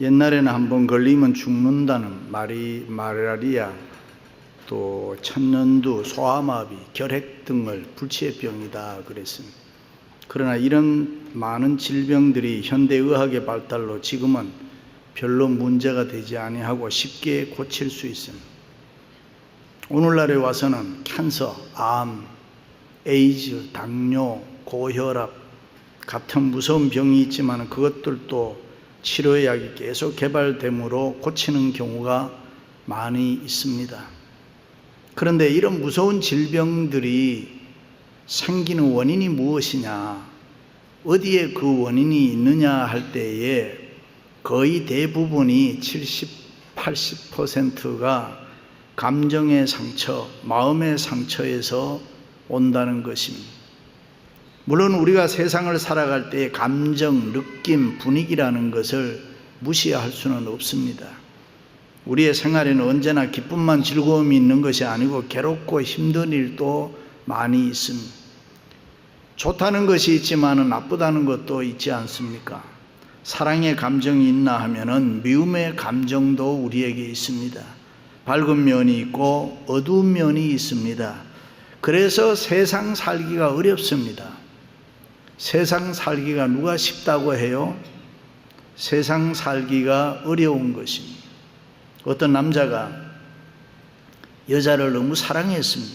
옛날에는 한번 걸리면 죽는다는 말라리아, 또 천연두, 소아마비, 결핵 등을 불치병이다 그랬습니다. 그러나 이런 많은 질병들이 현대의학의 발달로 지금은 별로 문제가 되지 아니하고 쉽게 고칠 수 있습니다. 오늘날에 와서는 캔서, 암, 에이즈, 당뇨, 고혈압 같은 무서운 병이 있지만 그것들도 치료약이 계속 개발되므로 고치는 경우가 많이 있습니다. 그런데 이런 무서운 질병들이 생기는 원인이 무엇이냐, 어디에 그 원인이 있느냐 할 때에 거의 대부분이 70, 80%가 감정의 상처, 마음의 상처에서 온다는 것입니다. 물론 우리가 세상을 살아갈 때 감정, 느낌, 분위기라는 것을 무시할 수는 없습니다. 우리의 생활에는 언제나 기쁨만 즐거움이 있는 것이 아니고 괴롭고 힘든 일도 많이 있습니다. 좋다는 것이 있지만 나쁘다는 것도 있지 않습니까? 사랑의 감정이 있나 하면은 미움의 감정도 우리에게 있습니다. 밝은 면이 있고 어두운 면이 있습니다. 그래서 세상 살기가 어렵습니다. 세상 살기가 누가 쉽다고 해요? 세상 살기가 어려운 것입니다. 어떤 남자가 여자를 너무 사랑했습니다.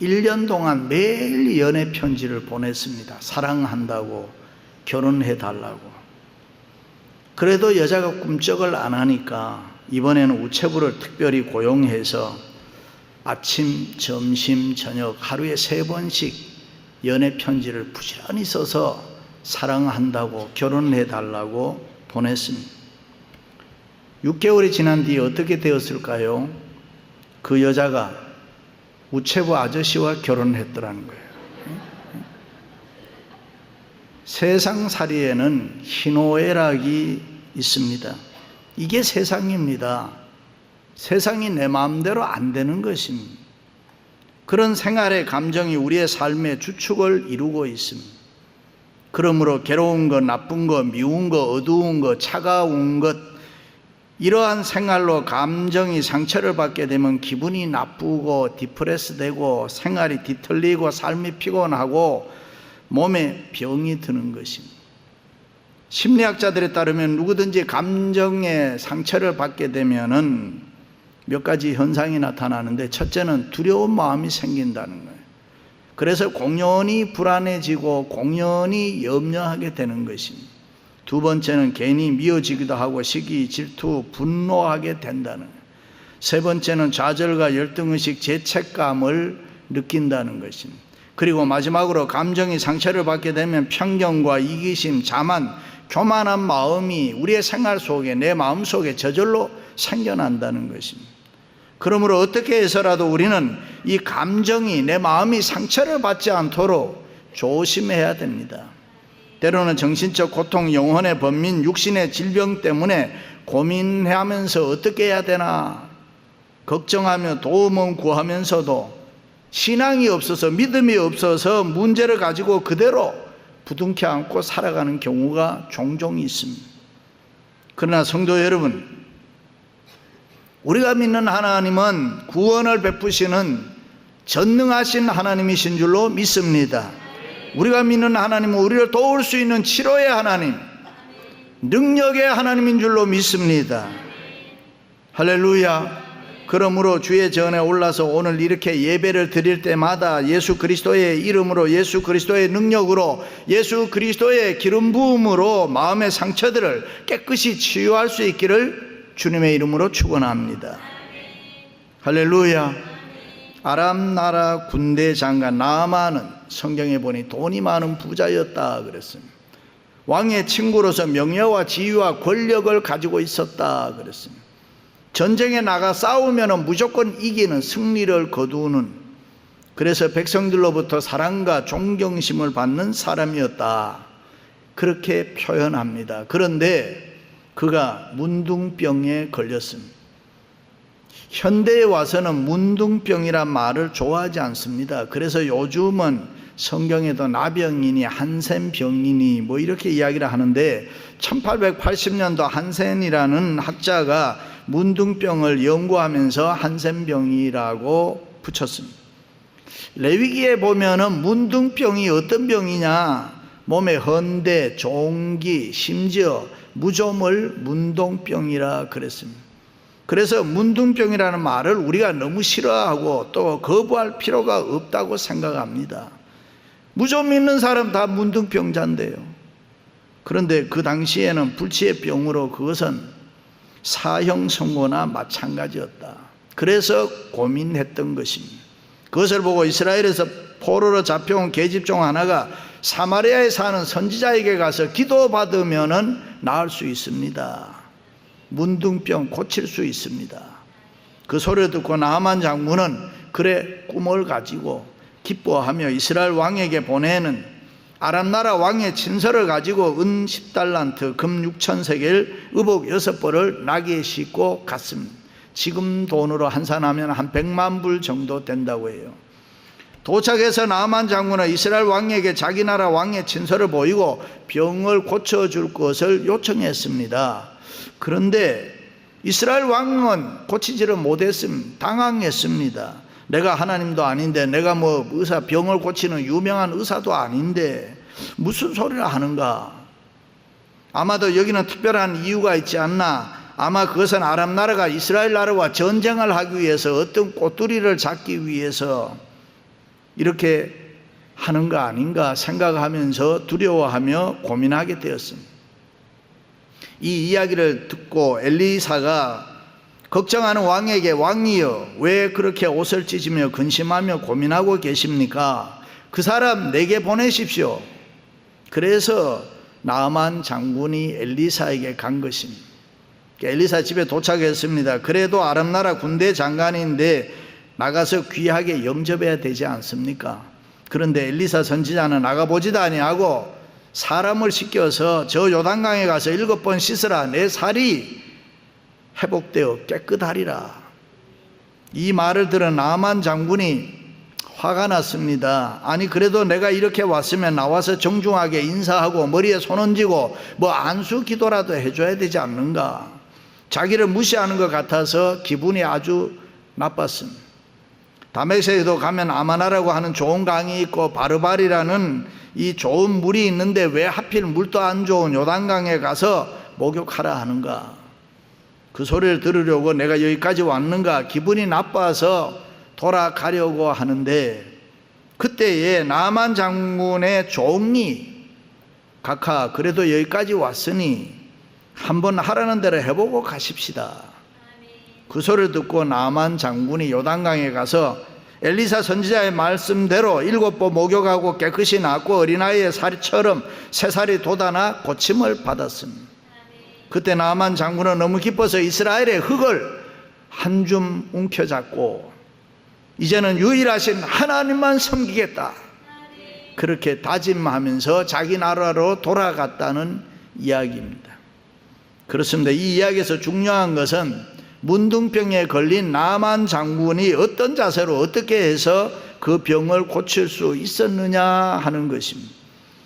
1년 동안 매일 연애 편지를 보냈습니다. 사랑한다고, 결혼해 달라고. 그래도 여자가 꿈쩍을 안 하니까 이번에는 우체부를 특별히 고용해서 아침, 점심, 저녁 하루에 3번씩 연애 편지를 부지런히 써서 사랑한다고, 결혼해 달라고 보냈습니다. 6개월이 지난 뒤에 어떻게 되었을까요? 그 여자가 우체부 아저씨와 결혼했더라는 거예요. 세상살이에는 희노애락이 있습니다. 이게 세상입니다. 세상이 내 마음대로 안 되는 것입니다. 그런 생활의 감정이 우리의 삶의 주축을 이루고 있습니다. 그러므로 괴로운 것, 나쁜 것, 미운 것, 어두운 것, 차가운 것, 이러한 생활로 감정이 상처를 받게 되면 기분이 나쁘고 디프레스 되고 생활이 뒤틀리고 삶이 피곤하고 몸에 병이 드는 것입니다. 심리학자들에 따르면 누구든지 감정의 상처를 받게 되면은 몇 가지 현상이 나타나는데, 첫째는 두려운 마음이 생긴다는 거예요. 그래서 공연히 불안해지고 공연히 염려하게 되는 것입니다. 두 번째는 괜히 미워지기도 하고 시기, 질투, 분노하게 된다는 거예요. 세 번째는 좌절과 열등의식, 죄책감을 느낀다는 것입니다. 그리고 마지막으로 감정이 상처를 받게 되면 편견과 이기심, 자만, 교만한 마음이 우리의 생활 속에, 내 마음 속에 저절로 생겨난다는 것입니다. 그러므로 어떻게 해서라도 우리는 이 감정이, 내 마음이 상처를 받지 않도록 조심해야 됩니다. 때로는 정신적 고통, 영혼의 번민, 육신의 질병 때문에 고민하면서 어떻게 해야 되나 걱정하며 도움을 구하면서도 신앙이 없어서, 믿음이 없어서 문제를 가지고 그대로 부둥켜 안고 살아가는 경우가 종종 있습니다. 그러나 성도 여러분, 우리가 믿는 하나님은 구원을 베푸시는 전능하신 하나님이신 줄로 믿습니다. 우리가 믿는 하나님은 우리를 도울 수 있는 치료의 하나님, 능력의 하나님인 줄로 믿습니다. 할렐루야. 그러므로 주의 전에 올라서 오늘 이렇게 예배를 드릴 때마다 예수 그리스도의 이름으로, 예수 그리스도의 능력으로, 예수 그리스도의 기름 부음으로 마음의 상처들을 깨끗이 치유할 수 있기를 주님의 이름으로 축원합니다. 할렐루야. 아람 나라 군대 장관 나아만은 성경에 보니 돈이 많은 부자였다 그랬습니다. 왕의 친구로서 명예와 지위와 권력을 가지고 있었다 그랬습니다. 전쟁에 나가 싸우면 무조건 이기는, 승리를 거두는, 그래서 백성들로부터 사랑과 존경심을 받는 사람이었다, 그렇게 표현합니다. 그런데 그가 문둥병에 걸렸습니다. 현대에 와서는 문둥병이란 말을 좋아하지 않습니다. 그래서 요즘은 성경에도 나병이니 한센병이니 뭐 이렇게 이야기를 하는데 1880년도 한센이라는 학자가 문둥병을 연구하면서 한센병이라고 붙였습니다. 레위기에 보면은 문둥병이 어떤 병이냐, 몸에 헌대, 종기, 심지어 무좀을 문둥병이라 그랬습니다. 그래서 문둥병이라는 말을 우리가 너무 싫어하고 또 거부할 필요가 없다고 생각합니다. 무좀 있는 사람 다 문둥병자인데요. 그런데 그 당시에는 불치의 병으로 그것은 사형 선고나 마찬가지였다. 그래서 고민했던 것입니다. 그것을 보고 이스라엘에서 포로로 잡혀온 계집 중 하나가 사마리아에 사는 선지자에게 가서 기도받으면 나을 수 있습니다. 문둥병 고칠 수 있습니다. 그 소리를 듣고 나아만 장군은 그래 꿈을 가지고 기뻐하며 이스라엘 왕에게 보내는 아람 나라 왕의 친서를 가지고 은 10달란트, 금 6,000세겔, 의복 6벌을 나귀에 싣고 갔습니다. 지금 돈으로 환산하면 한 100만 불 정도 된다고 해요. 도착해서 나아만 장군은 이스라엘 왕에게 자기 나라 왕의 친서를 보이고 병을 고쳐줄 것을 요청했습니다. 그런데 이스라엘 왕은 고치지를 못했습니다. 당황했습니다. 내가 하나님도 아닌데, 내가 뭐 의사, 병을 고치는 유명한 의사도 아닌데 무슨 소리를 하는가. 아마도 여기는 특별한 이유가 있지 않나. 아마 그것은 아람 나라가 이스라엘 나라와 전쟁을 하기 위해서 어떤 꼬투리를 잡기 위해서 이렇게 하는 거 아닌가 생각하면서 두려워하며 고민하게 되었습니다. 이 이야기를 듣고 엘리사가 걱정하는 왕에게 왕이여 왜 그렇게 옷을 찢으며 근심하며 고민하고 계십니까? 그 사람 내게 보내십시오. 그래서 나아만 장군이 엘리사에게 간 것입니다. 엘리사 집에 도착했습니다. 그래도 아람 나라 군대 장관인데 나가서 귀하게 영접해야 되지 않습니까? 그런데 엘리사 선지자는 나가보지도 아니하고 사람을 시켜서 저 요단강에 가서 7번 씻으라. 내 살이 회복되어 깨끗하리라. 이 말을 들은 나아만 장군이 화가 났습니다. 아니 그래도 내가 이렇게 왔으면 나와서 정중하게 인사하고 머리에 손 얹고 뭐 안수 기도라도 해줘야 되지 않는가. 자기를 무시하는 것 같아서 기분이 아주 나빴습니다. 다메섹에도 가면 아마나라고 하는 좋은 강이 있고 바르발이라는 이 좋은 물이 있는데 왜 하필 물도 안 좋은 요단강에 가서 목욕하라 하는가. 그 소리를 들으려고 내가 여기까지 왔는가. 기분이 나빠서 돌아가려고 하는데 그때에 나아만 장군의 종이 각하 그래도 여기까지 왔으니 한번 하라는 대로 해보고 가십시다. 그 소리를 듣고 나아만 장군이 요단강에 가서 엘리사 선지자의 말씀대로 7번 목욕하고 깨끗이 낫고 어린아이의 살처럼 새살이 돋아나 고침을 받았습니다. 그때 나아만 장군은 너무 기뻐서 이스라엘의 흙을 한 줌 움켜잡고 이제는 유일하신 하나님만 섬기겠다. 그렇게 다짐하면서 자기 나라로 돌아갔다는 이야기입니다. 그렇습니다. 이 이야기에서 중요한 것은 문둥병에 걸린 나아만 장군이 어떤 자세로 어떻게 해서 그 병을 고칠 수 있었느냐 하는 것입니다.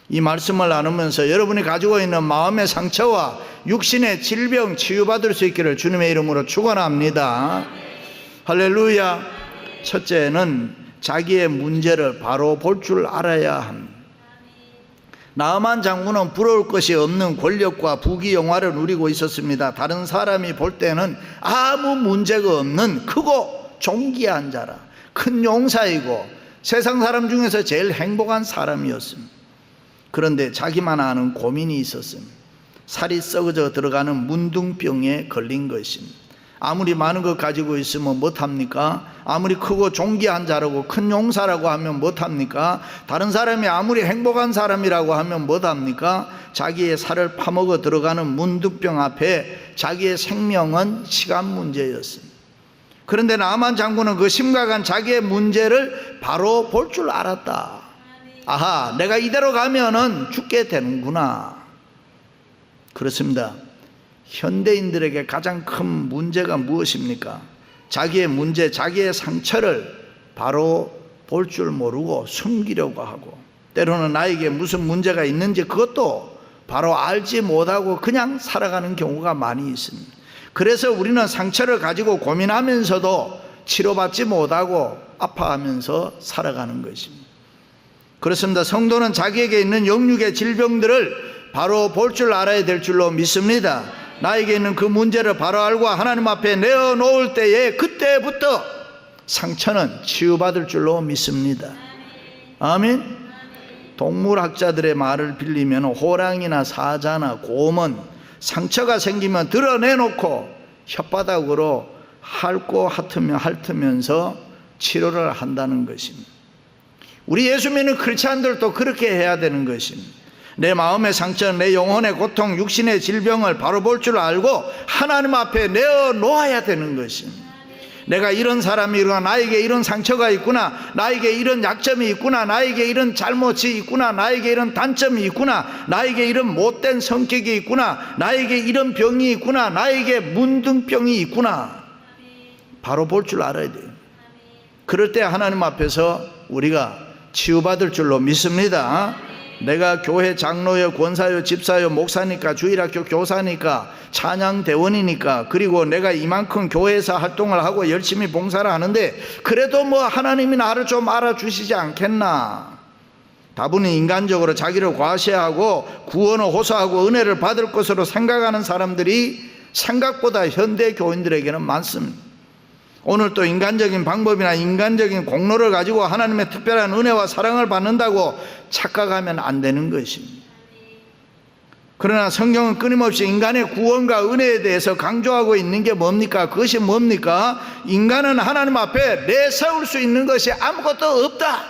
이 말씀을 나누면서 여러분이 가지고 있는 마음의 상처와 육신의 질병 치유받을 수 있기를 주님의 이름으로 축원합니다. 할렐루야. 첫째는 자기의 문제를 바로 볼 줄 알아야 합니다. 나아만 장군은 부러울 것이 없는 권력과 부귀영화를 누리고 있었습니다. 다른 사람이 볼 때는 아무 문제가 없는 크고 존귀한 자라, 큰 용사이고 세상 사람 중에서 제일 행복한 사람이었습니다. 그런데 자기만 아는 고민이 있었습니다. 살이 썩어져 들어가는 문둥병에 걸린 것입니다. 아무리 많은 것 가지고 있으면 못합니까? 아무리 크고 존귀한 자라고 큰 용사라고 하면 못합니까? 다른 사람이 아무리 행복한 사람이라고 하면 못합니까? 자기의 살을 파먹어 들어가는 문둥병 앞에 자기의 생명은 시간 문제였습니다. 그런데 나아만 장군은 그 심각한 자기의 문제를 바로 볼 줄 알았다. 아하, 내가 이대로 가면은 죽게 되는구나. 그렇습니다. 현대인들에게 가장 큰 문제가 무엇입니까? 자기의 문제, 자기의 상처를 바로 볼 줄 모르고 숨기려고 하고, 때로는 나에게 무슨 문제가 있는지 그것도 바로 알지 못하고 그냥 살아가는 경우가 많이 있습니다. 그래서 우리는 상처를 가지고 고민하면서도 치료받지 못하고 아파하면서 살아가는 것입니다. 그렇습니다. 성도는 자기에게 있는 영육의 질병들을 바로 볼 줄 알아야 될 줄로 믿습니다. 나에게 있는 그 문제를 바로 알고 하나님 앞에 내어놓을 때에 그때부터 상처는 치유받을 줄로 믿습니다. 아멘. 동물학자들의 말을 빌리면 호랑이나 사자나 곰은 상처가 생기면 드러내놓고 혓바닥으로 핥으면서 치료를 한다는 것입니다. 우리 예수 믿는 크리스찬들도 그렇게 해야 되는 것입니다. 내 마음의 상처, 내 영혼의 고통, 육신의 질병을 바로 볼 줄 알고 하나님 앞에 내어놓아야 되는 것입니다. 내가 이런 사람이구나, 나에게 이런 상처가 있구나, 나에게 이런 약점이 있구나, 나에게 이런 잘못이 있구나, 나에게 이런 단점이 있구나, 나에게 이런 못된 성격이 있구나, 나에게 이런 병이 있구나, 나에게 문둥병이 있구나, 바로 볼 줄 알아야 돼요. 그럴 때 하나님 앞에서 우리가 치유받을 줄로 믿습니다. 내가 교회 장로요, 권사요, 집사요, 목사니까, 주일학교 교사니까, 찬양대원이니까, 그리고 내가 이만큼 교회에서 활동을 하고 열심히 봉사를 하는데 그래도 뭐 하나님이 나를 좀 알아주시지 않겠나. 다분히 인간적으로 자기를 과시하고 구원을 호소하고 은혜를 받을 것으로 생각하는 사람들이 생각보다 현대 교인들에게는 많습니다. 오늘 또 인간적인 방법이나 인간적인 공로를 가지고 하나님의 특별한 은혜와 사랑을 받는다고 착각하면 안 되는 것입니다. 그러나 성경은 끊임없이 인간의 구원과 은혜에 대해서 강조하고 있는 게 뭡니까? 그것이 뭡니까? 인간은 하나님 앞에 내세울 수 있는 것이 아무것도 없다.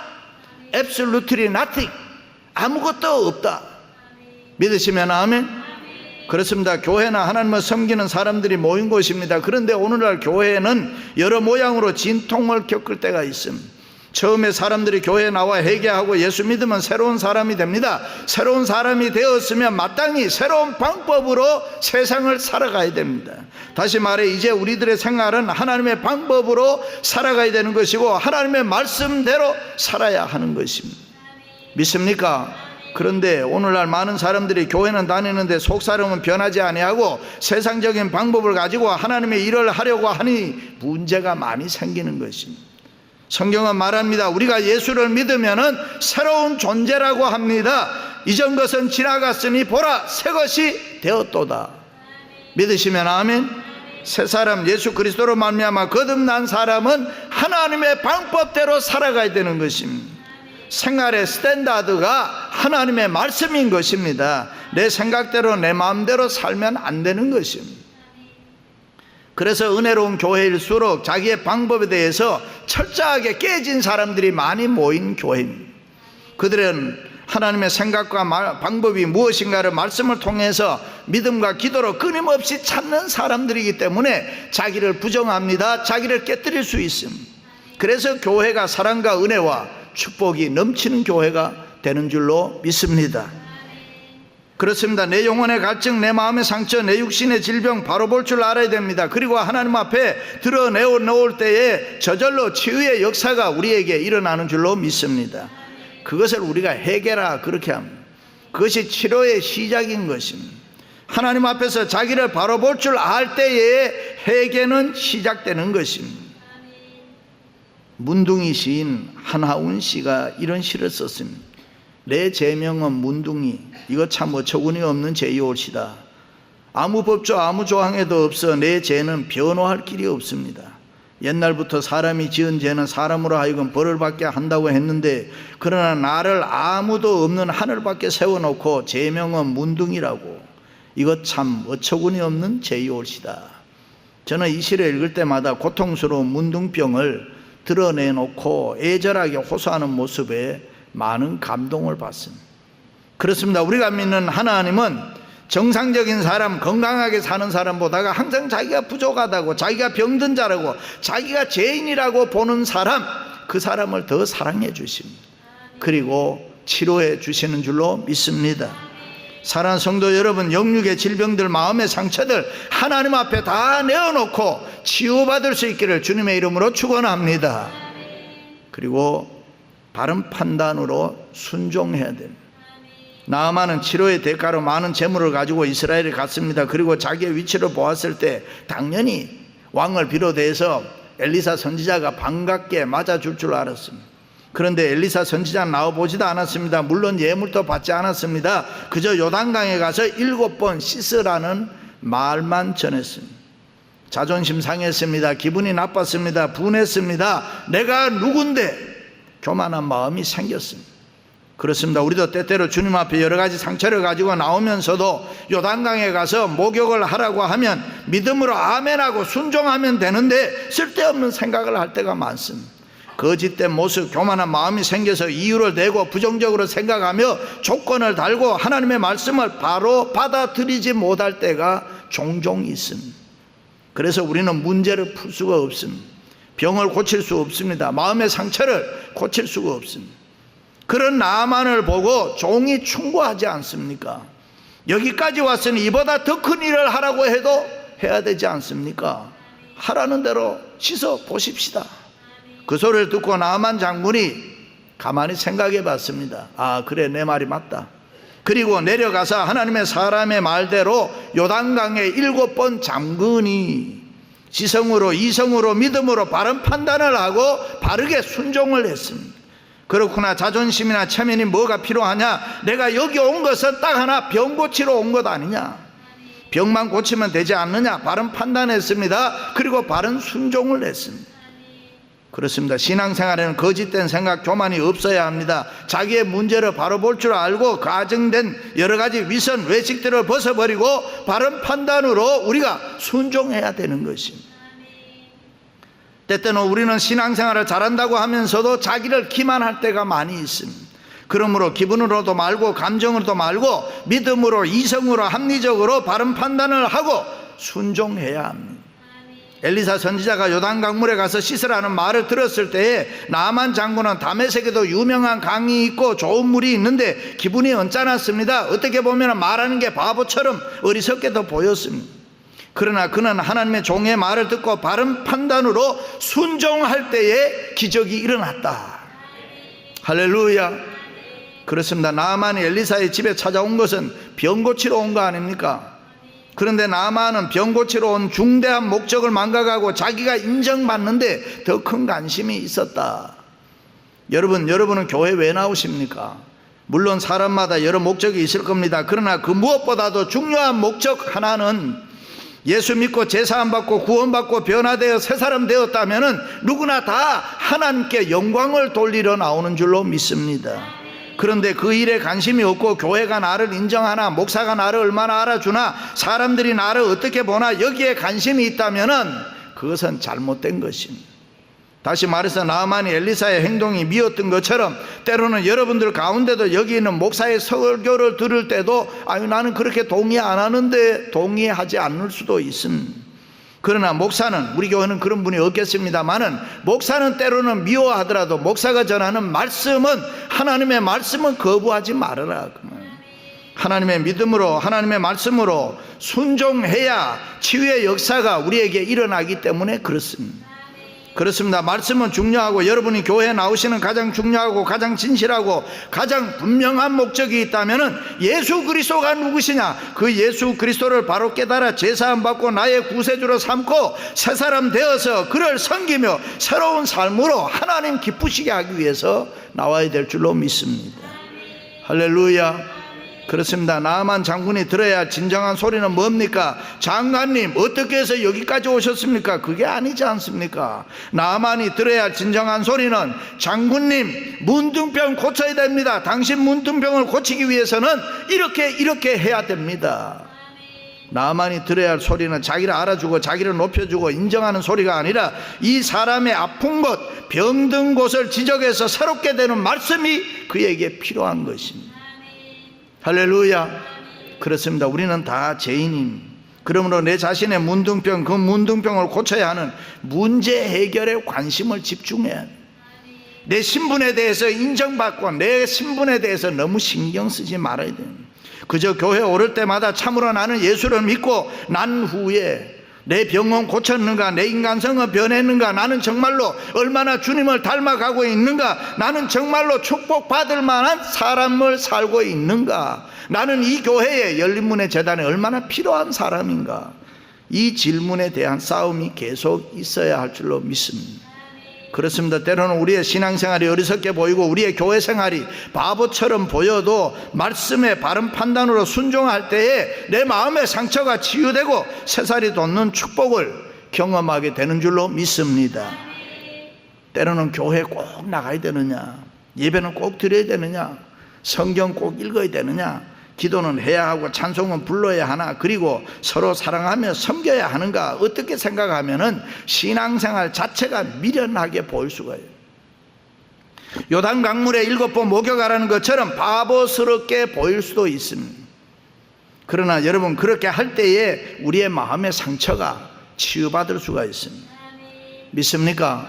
Absolutely nothing. 아무것도 없다. 믿으시면 아멘? 그렇습니다. 교회나 하나님을 섬기는 사람들이 모인 곳입니다. 그런데 오늘날 교회는 여러 모양으로 진통을 겪을 때가 있습니다. 처음에 사람들이 교회에 나와 회개하고 예수 믿으면 새로운 사람이 됩니다. 새로운 사람이 되었으면 마땅히 새로운 방법으로 세상을 살아가야 됩니다. 다시 말해 이제 우리들의 생활은 하나님의 방법으로 살아가야 되는 것이고 하나님의 말씀대로 살아야 하는 것입니다. 믿습니까? 그런데 오늘날 많은 사람들이 교회는 다니는데 속사람은 변하지 아니하고 세상적인 방법을 가지고 하나님의 일을 하려고 하니 문제가 많이 생기는 것입니다. 성경은 말합니다. 우리가 예수를 믿으면은 새로운 존재라고 합니다. 이전 것은 지나갔으니 보라 새 것이 되었도다. 믿으시면 아멘. 새 사람 예수 그리스도로 말미암아 거듭난 사람은 하나님의 방법대로 살아가야 되는 것입니다. 생활의 스탠다드가 하나님의 말씀인 것입니다. 내 생각대로 내 마음대로 살면 안 되는 것입니다. 그래서 은혜로운 교회일수록 자기의 방법에 대해서 철저하게 깨진 사람들이 많이 모인 교회입니다. 그들은 하나님의 생각과 방법이 무엇인가를 말씀을 통해서 믿음과 기도로 끊임없이 찾는 사람들이기 때문에 자기를 부정합니다. 자기를 깨뜨릴 수 있습니다. 그래서 교회가 사랑과 은혜와 축복이 넘치는 교회가 되는 줄로 믿습니다. 그렇습니다. 내 영혼의 갈증, 내 마음의 상처, 내 육신의 질병 바로 볼 줄 알아야 됩니다. 그리고 하나님 앞에 드러내놓을 때에 저절로 치유의 역사가 우리에게 일어나는 줄로 믿습니다. 그것을 우리가 해결하 그렇게 합니다. 그것이 치료의 시작인 것입니다. 하나님 앞에서 자기를 바로 볼 줄 알 때에 회개는 시작되는 것입니다. 문둥이 시인 한하운 씨가 이런 시를 썼습니다. 내 제명은 문둥이, 이거 참 어처구니 없는 죄이올시다. 아무 법조 아무 조항에도 없어 내 죄는 변호할 길이 없습니다. 옛날부터 사람이 지은 죄는 사람으로 하여금 벌을 받게 한다고 했는데 그러나 나를 아무도 없는 하늘 밖에 세워놓고 제명은 문둥이라고. 이거 참 어처구니 없는 죄이올시다. 저는 이 시를 읽을 때마다 고통스러운 문둥병을 드러내놓고 애절하게 호소하는 모습에 많은 감동을 받습니다. 그렇습니다. 우리가 믿는 하나님은 정상적인 사람, 건강하게 사는 사람보다가 항상 자기가 부족하다고, 자기가 병든 자라고, 자기가 죄인이라고 보는 사람, 그 사람을 더 사랑해 주십니다. 그리고 치료해 주시는 줄로 믿습니다. 사랑하는 성도 여러분, 영육의 질병들, 마음의 상처들 하나님 앞에 다 내어놓고 치유받을 수 있기를 주님의 이름으로 축원합니다. 그리고 바른 판단으로 순종해야 됩니다. 나아만은 치료의 대가로 많은 재물을 가지고 이스라엘에 갔습니다. 그리고 자기의 위치를 보았을 때 당연히 왕을 비롯해서 엘리사 선지자가 반갑게 맞아줄 줄 알았습니다. 그런데 엘리사 선지자는 나와보지도 않았습니다. 물론 예물도 받지 않았습니다. 그저 요단강에 가서 7번 씻으라는 말만 전했습니다. 자존심 상했습니다. 기분이 나빴습니다. 분했습니다. 내가 누군데? 교만한 마음이 생겼습니다. 그렇습니다. 우리도 때때로 주님 앞에 여러 가지 상처를 가지고 나오면서도 요단강에 가서 목욕을 하라고 하면 믿음으로 아멘하고 순종하면 되는데 쓸데없는 생각을 할 때가 많습니다. 거짓된 모습, 교만한 마음이 생겨서 이유를 내고 부정적으로 생각하며 조건을 달고 하나님의 말씀을 바로 받아들이지 못할 때가 종종 있습니다. 그래서 우리는 문제를 풀 수가 없습니다. 병을 고칠 수 없습니다. 마음의 상처를 고칠 수가 없습니다. 그런 나아만을 보고 종이 충고하지 않습니까? 여기까지 왔으니 이보다 더 큰 일을 하라고 해도 해야 되지 않습니까? 하라는 대로 씻어 보십시다. 그 소리를 듣고 나아만 장군이 가만히 생각해 봤습니다. 아, 그래, 내 말이 맞다. 그리고 내려가서 하나님의 사람의 말대로 요단강에 7번 잠그니 지성으로 이성으로 믿음으로 바른 판단을 하고 바르게 순종을 했습니다. 그렇구나, 자존심이나 체면이 뭐가 필요하냐? 내가 여기 온 것은 딱 하나, 병 고치러 온 것 아니냐? 병만 고치면 되지 않느냐? 바른 판단했습니다. 그리고 바른 순종을 했습니다. 그렇습니다. 신앙생활에는 거짓된 생각, 교만이 없어야 합니다. 자기의 문제를 바로 볼 줄 알고 가정된 여러 가지 위선, 외식들을 벗어버리고 바른 판단으로 우리가 순종해야 되는 것입니다. 때때는 우리는 신앙생활을 잘한다고 하면서도 자기를 기만할 때가 많이 있습니다. 그러므로 기분으로도 말고 감정으로도 말고 믿음으로 이성으로 합리적으로 바른 판단을 하고 순종해야 합니다. 엘리사 선지자가 요단강물에 가서 씻으라는 말을 들었을 때에 나아만 장군은 다메섹에도 유명한 강이 있고 좋은 물이 있는데 기분이 언짢았습니다. 어떻게 보면 말하는 게 바보처럼 어리석게도 보였습니다. 그러나 그는 하나님의 종의 말을 듣고 바른 판단으로 순종할 때에 기적이 일어났다. 할렐루야. 그렇습니다. 나아만이 엘리사의 집에 찾아온 것은 병 고치러 온 거 아닙니까? 그런데 나아만은 병 고치러 온 중대한 목적을 망각하고 자기가 인정받는데 더 큰 관심이 있었다. 여러분은 교회 왜 나오십니까? 물론 사람마다 여러 목적이 있을 겁니다. 그러나 그 무엇보다도 중요한 목적 하나는 예수 믿고 제사함 받고 구원받고 변화되어 새 사람 되었다면 누구나 다 하나님께 영광을 돌리러 나오는 줄로 믿습니다. 그런데 그 일에 관심이 없고 교회가 나를 인정하나, 목사가 나를 얼마나 알아주나, 사람들이 나를 어떻게 보나 여기에 관심이 있다면 그것은 잘못된 것입니다. 다시 말해서 나아만이 엘리사의 행동이 미웠던 것처럼 때로는 여러분들 가운데도 여기 있는 목사의 설교를 들을 때도 나는 그렇게 동의 안 하는데 동의하지 않을 수도 있습니다. 그러나 목사는, 우리 교회는 그런 분이 없겠습니다만은 목사는 때로는 미워하더라도 목사가 전하는 말씀은, 하나님의 말씀은 거부하지 말아라. 하나님의 믿음으로, 하나님의 말씀으로 순종해야 치유의 역사가 우리에게 일어나기 때문에 그렇습니다. 그렇습니다. 말씀은 중요하고 여러분이 교회에 나오시는 가장 중요하고 가장 진실하고 가장 분명한 목적이 있다면 예수 그리스도가 누구시냐, 그 예수 그리스도를 바로 깨달아 제사함 받고 나의 구세주로 삼고 새 사람 되어서 그를 섬기며 새로운 삶으로 하나님 기쁘시게 하기 위해서 나와야 될 줄로 믿습니다. 할렐루야. 그렇습니다. 나아만 장군이 들어야 할 진정한 소리는 뭡니까? 장관님, 어떻게 해서 여기까지 오셨습니까? 그게 아니지 않습니까? 나아만이 들어야 할 진정한 소리는, 장군님, 문둥병 고쳐야 됩니다. 당신 문둥병을 고치기 위해서는 이렇게 해야 됩니다. 나아만이 들어야 할 소리는 자기를 알아주고 자기를 높여주고 인정하는 소리가 아니라 이 사람의 아픈 곳, 병든 곳을 지적해서 새롭게 되는 말씀이 그에게 필요한 것입니다. 할렐루야. 그렇습니다. 우리는 다 죄인입니다. 그러므로 내 자신의 문둥병, 그 문둥병을 고쳐야 하는 문제 해결에 관심을 집중해야 합니다. 내 신분에 대해서 인정받고 내 신분에 대해서 너무 신경 쓰지 말아야 됩니다. 그저 교회 오를 때마다 참으로 나는 예수를 믿고 난 후에 내 병은 고쳤는가? 내 인간성은 변했는가? 나는 정말로 얼마나 주님을 닮아가고 있는가? 나는 정말로 축복받을 만한 삶을 살고 있는가? 나는 이 교회에 열린문의 재단에 얼마나 필요한 사람인가? 이 질문에 대한 싸움이 계속 있어야 할 줄로 믿습니다. 그렇습니다. 때로는 우리의 신앙생활이 어리석게 보이고 우리의 교회 생활이 바보처럼 보여도 말씀의 바른 판단으로 순종할 때에 내 마음의 상처가 치유되고 새살이 돋는 축복을 경험하게 되는 줄로 믿습니다. 때로는 교회 꼭 나가야 되느냐, 예배는 꼭 드려야 되느냐, 성경 꼭 읽어야 되느냐, 기도는 해야 하고 찬송은 불러야 하나, 그리고 서로 사랑하며 섬겨야 하는가, 어떻게 생각하면은 신앙생활 자체가 미련하게 보일 수가 있어요. 요단 강물에 7번 목욕하라는 것처럼 바보스럽게 보일 수도 있습니다. 그러나 여러분, 그렇게 할 때에 우리의 마음의 상처가 치유받을 수가 있습니다. 믿습니까?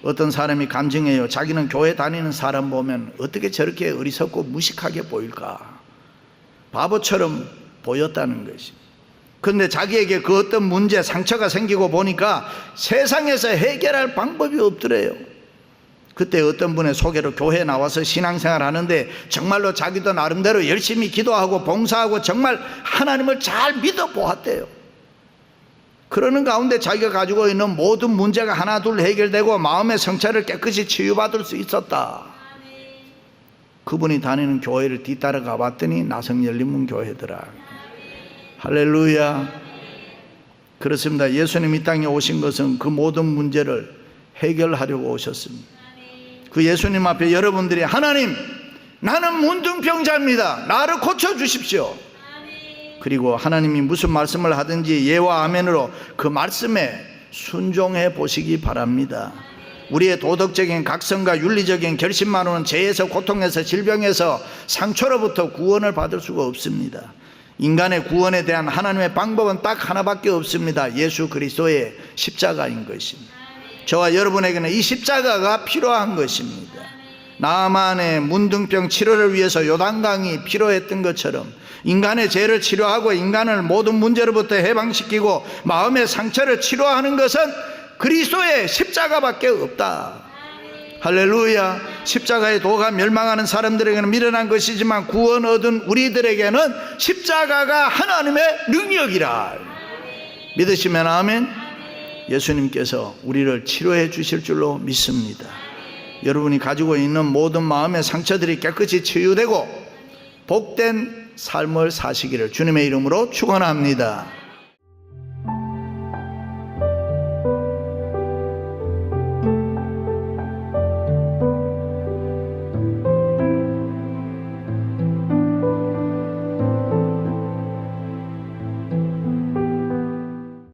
어떤 사람이 간증해요. 자기는 교회 다니는 사람 보면 어떻게 저렇게 어리석고 무식하게 보일까? 바보처럼 보였다는 것이. 그런데 자기에게 그 어떤 문제, 상처가 생기고 보니까 세상에서 해결할 방법이 없더래요. 그때 어떤 분의 소개로 교회에 나와서 신앙생활 하는데 정말로 자기도 나름대로 열심히 기도하고 봉사하고 정말 하나님을 잘 믿어 보았대요. 그러는 가운데 자기가 가지고 있는 모든 문제가 하나 둘 해결되고 마음의 상처를 깨끗이 치유받을 수 있었다. 그분이 다니는 교회를 뒤따라가 봤더니 나성열린문 교회더라. 할렐루야. 그렇습니다. 예수님 이 땅에 오신 것은 그 모든 문제를 해결하려고 오셨습니다. 그 예수님 앞에 여러분들이 하나님, 나는 문둥병자입니다. 나를 고쳐주십시오. 그리고 하나님이 무슨 말씀을 하든지 예와 아멘으로 그 말씀에 순종해 보시기 바랍니다. 우리의 도덕적인 각성과 윤리적인 결심만으로는 죄에서, 고통에서, 질병에서, 상처로부터 구원을 받을 수가 없습니다. 인간의 구원에 대한 하나님의 방법은 딱 하나밖에 없습니다. 예수 그리스도의 십자가인 것입니다. 저와 여러분에게는 이 십자가가 필요한 것입니다. 나만의 문둥병 치료를 위해서 요단강이 필요했던 것처럼 인간의 죄를 치료하고 인간을 모든 문제로부터 해방시키고 마음의 상처를 치료하는 것은 그리스도의 십자가밖에 없다. 할렐루야. 십자가의 도가 멸망하는 사람들에게는 미련한 것이지만 구원 얻은 우리들에게는 십자가가 하나님의 능력이라. 믿으시면 아멘. 예수님께서 우리를 치료해 주실 줄로 믿습니다. 여러분이 가지고 있는 모든 마음의 상처들이 깨끗이 치유되고 복된 삶을 사시기를 주님의 이름으로 축원합니다.